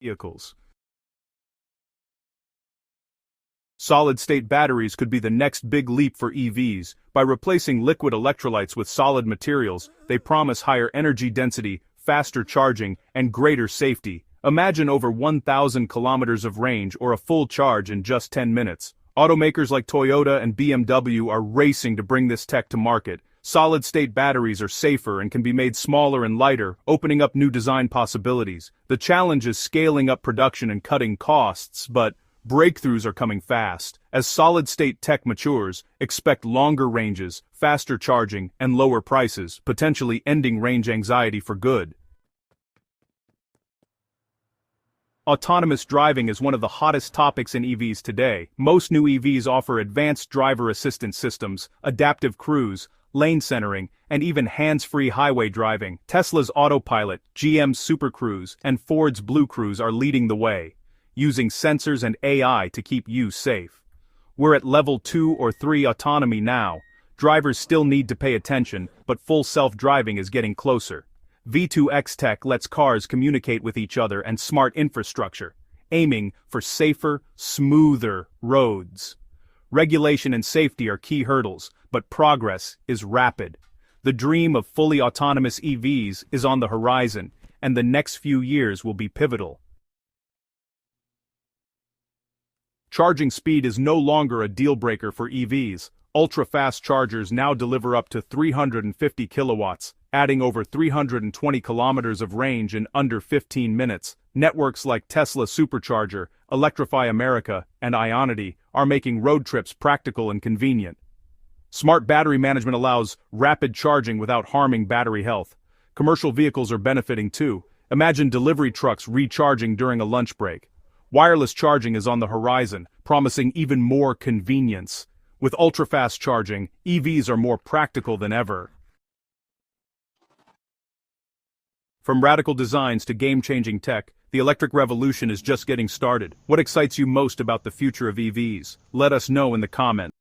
vehicles. Solid-state batteries could be the next big leap for EVs. By replacing liquid electrolytes with solid materials, they promise higher energy density, faster charging, and greater safety. Imagine over 1,000 kilometers of range or a full charge in just 10 minutes. Automakers like Toyota and BMW are racing to bring this tech to market. Solid-state batteries are safer and can be made smaller and lighter, opening up new design possibilities. The challenge is scaling up production and cutting costs, but breakthroughs are coming fast. As solid-state tech matures, expect longer ranges, faster charging, and lower prices, potentially ending range anxiety for good. Autonomous driving is one of the hottest topics in EVs today. Most new EVs offer advanced driver assistance systems, adaptive cruise, lane centering, and even hands-free highway driving. Tesla's Autopilot, GM's Super Cruise, and Ford's Blue Cruise are leading the way, using sensors and AI to keep you safe. We're at level 2 or 3 autonomy now. Drivers still need to pay attention, but full self-driving is getting closer. V2X tech lets cars communicate with each other and smart infrastructure, aiming for safer, smoother roads. Regulation and safety are key hurdles, but progress is rapid. The dream of fully autonomous EVs is on the horizon, and the next few years will be pivotal. Charging speed is no longer a deal-breaker for EVs. Ultra-fast chargers now deliver up to 350 kilowatts, adding over 320 kilometers of range in under 15 minutes. Networks like Tesla Supercharger, Electrify America, and Ionity are making road trips practical and convenient. Smart battery management allows rapid charging without harming battery health. Commercial vehicles are benefiting too. Imagine delivery trucks recharging during a lunch break. Wireless charging is on the horizon, promising even more convenience. With ultra-fast charging, EVs are more practical than ever. From radical designs to game-changing tech, the electric revolution is just getting started. What excites you most about the future of EVs? Let us know in the comments.